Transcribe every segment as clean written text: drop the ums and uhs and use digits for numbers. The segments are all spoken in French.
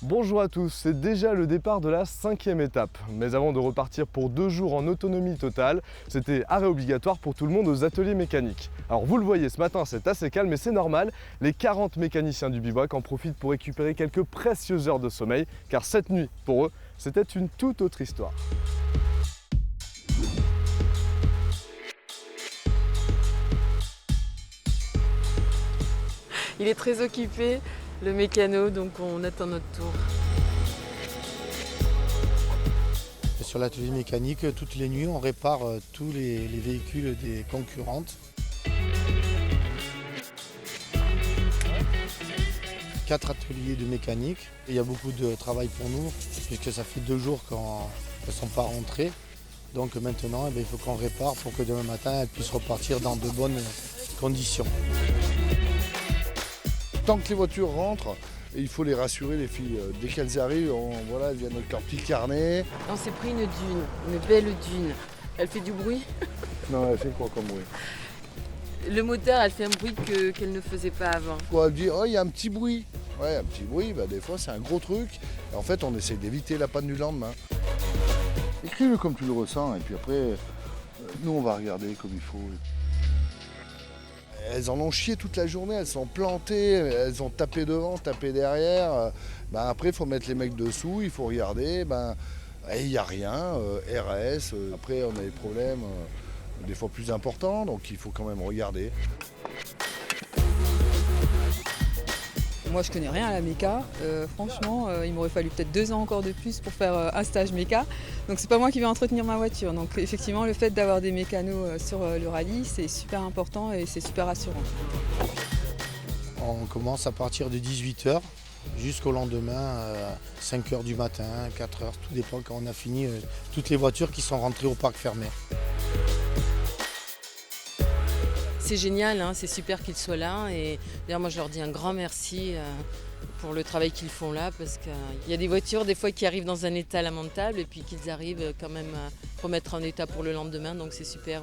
Bonjour à tous, c'est déjà le départ de la 5e étape. Mais avant de repartir pour 2 jours en autonomie totale, c'était arrêt obligatoire pour tout le monde aux ateliers mécaniques. Alors vous le voyez, ce matin c'est assez calme mais c'est normal, les 40 mécaniciens du bivouac en profitent pour récupérer quelques précieuses heures de sommeil, car cette nuit, pour eux, c'était une toute autre histoire. Il est très occupé, le mécano, donc on attend notre tour. Sur l'atelier mécanique, toutes les nuits, on répare tous les véhicules des concurrentes. 4 ateliers de mécanique. Il y a beaucoup de travail pour nous, puisque ça fait 2 jours qu'elles ne sont pas rentrées. Donc maintenant, il faut qu'on répare pour que demain matin, elles puissent repartir dans de bonnes conditions. Tant que les voitures rentrent, il faut les rassurer, les filles. Dès qu'elles arrivent, elles viennent avec leur petit carnet. On s'est pris une dune, une belle dune. Elle fait du bruit. Non, elle fait quoi comme bruit? Le moteur, elle fait un bruit qu'elle ne faisait pas avant. Elle dit, oh, il y a un petit bruit. Ouais, un petit bruit, des fois c'est un gros truc. Et en fait, on essaie d'éviter la panne du lendemain. Écris-le comme tu le ressens, et puis après, nous, on va regarder comme il faut. Elles en ont chié toute la journée, elles sont plantées, elles ont tapé devant, tapé derrière. Après, il faut mettre les mecs dessous, il faut regarder. Il n'y a rien, RS. Après, on a des problèmes des fois plus importants, donc il faut quand même regarder. Moi, je connais rien à la méca. Franchement, il m'aurait fallu peut-être 2 ans encore de plus pour faire un stage méca. Donc, c'est pas moi qui vais entretenir ma voiture. Donc, effectivement, le fait d'avoir des mécanos sur le rallye, c'est super important et c'est super rassurant. On commence à partir de 18 h jusqu'au lendemain, 5 h du matin, 4 h, tout dépend quand on a fini toutes les voitures qui sont rentrées au parc fermé. C'est génial, hein, c'est super qu'ils soient là. Et d'ailleurs, moi, je leur dis un grand merci pour le travail qu'ils font là, parce qu'il y a des voitures, des fois, qui arrivent dans un état lamentable et puis qu'ils arrivent quand même à remettre en état pour le lendemain. Donc, c'est super.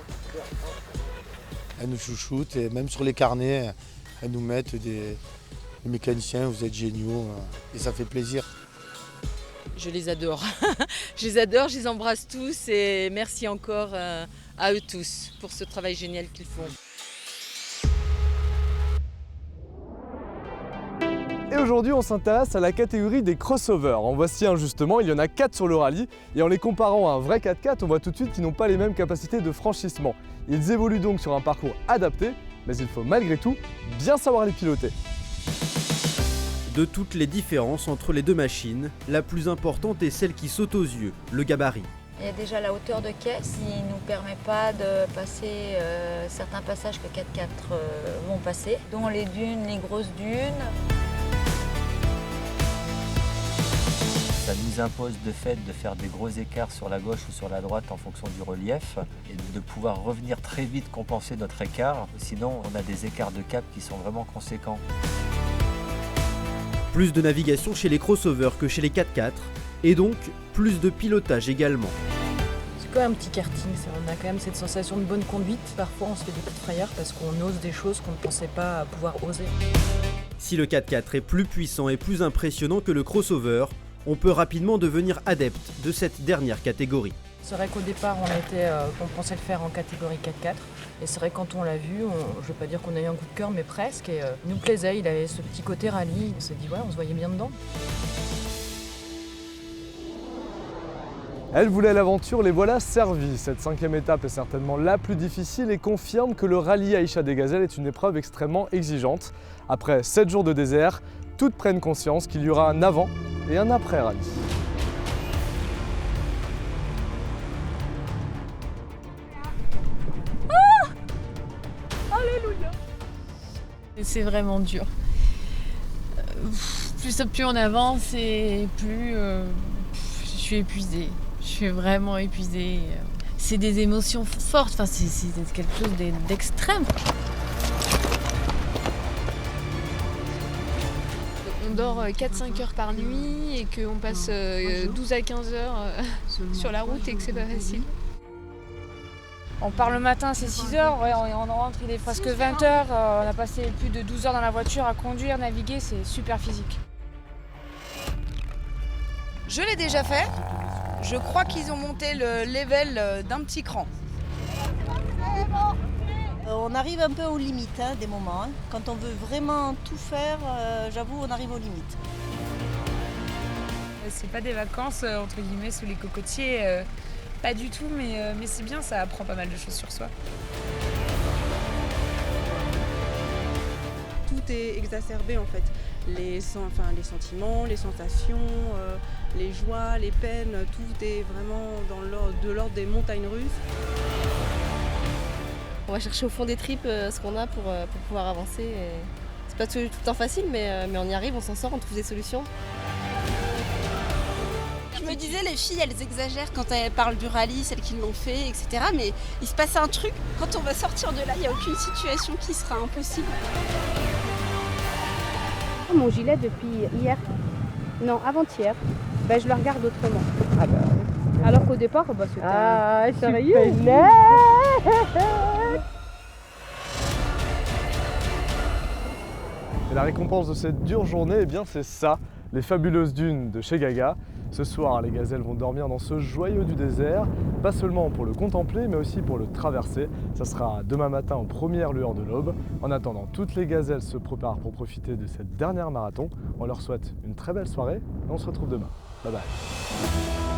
Elles nous chouchoutent et même sur les carnets, elles nous mettent les mécaniciens, vous êtes géniaux et ça fait plaisir. Je les adore. Je les adore, je les embrasse tous et merci encore à eux tous pour ce travail génial qu'ils font. Et aujourd'hui, on s'intéresse à la catégorie des crossovers. En voici un justement, il y en a 4 sur le rallye. Et en les comparant à un vrai 4x4, on voit tout de suite qu'ils n'ont pas les mêmes capacités de franchissement. Ils évoluent donc sur un parcours adapté, mais il faut malgré tout bien savoir les piloter. De toutes les différences entre les deux machines, la plus importante est celle qui saute aux yeux, le gabarit. Il y a déjà la hauteur de caisse qui ne nous permet pas de passer certains passages que 4x4 vont passer, dont les dunes, les grosses dunes. Ça nous impose de fait de faire des gros écarts sur la gauche ou sur la droite en fonction du relief et de pouvoir revenir très vite compenser notre écart. Sinon, on a des écarts de cap qui sont vraiment conséquents. Plus de navigation chez les crossovers que chez les 4x4 et donc plus de pilotage également. C'est quand même un petit karting, on a quand même cette sensation de bonne conduite. Parfois on se fait des petites frayeurs parce qu'on ose des choses qu'on ne pensait pas pouvoir oser. Si le 4x4 est plus puissant et plus impressionnant que le crossover, on peut rapidement devenir adepte de cette dernière catégorie. C'est vrai qu'au départ on pensait le faire en catégorie 4x4 et c'est vrai que quand on l'a vu, je ne vais pas dire qu'on a eu un coup de cœur mais presque, et il nous plaisait, il avait ce petit côté rallye, on s'est dit ouais, on se voyait bien dedans. Elles voulaient l'aventure, les voilà servies. Cette 5e étape est certainement la plus difficile et confirme que le rallye Aïcha des Gazelles est une épreuve extrêmement exigeante. Après 7 jours de désert, toutes prennent conscience qu'il y aura un avant et un après rallye. Alléluia. C'est vraiment dur. Plus on avance et plus je suis épuisée. Je suis vraiment épuisée. C'est des émotions fortes, c'est quelque chose d'extrême. On dort 4-5 heures par nuit et qu'on passe 12 à 15 heures sur la route et que c'est pas facile. On part le matin, c'est 6 heures, ouais, on rentre, il est presque 20 heures. On a passé plus de 12 heures dans la voiture à conduire, naviguer, c'est super physique. Je l'ai déjà fait. Je crois qu'ils ont monté le level d'un petit cran. On arrive un peu aux limites des moments. Quand on veut vraiment tout faire, j'avoue, on arrive aux limites. C'est pas des vacances entre guillemets sous les cocotiers, pas du tout, mais c'est bien, ça apprend pas mal de choses sur soi. Tout est exacerbé en fait. Les sentiments, les sensations, les joies, les peines, tout est vraiment de l'ordre des montagnes russes. On va chercher au fond des tripes ce qu'on a pour pouvoir avancer. C'est pas tout le temps facile, mais on y arrive, on s'en sort, on trouve des solutions. Je me disais, les filles, elles exagèrent quand elles parlent du rallye, celles qui l'ont fait, etc. Mais il se passe un truc, quand on va sortir de là, il n'y a aucune situation qui sera impossible. Mon gilet depuis hier, non avant-hier, je le regarde autrement. Alors qu'au départ, c'était sérieux. Et la récompense de cette dure journée, eh bien c'est ça, les fabuleuses dunes de chez Gaga. Ce soir, les gazelles vont dormir dans ce joyau du désert, pas seulement pour le contempler, mais aussi pour le traverser. Ça sera demain matin aux premières lueurs de l'aube. En attendant, toutes les gazelles se préparent pour profiter de cette dernière marathon. On leur souhaite une très belle soirée et on se retrouve demain. Bye bye.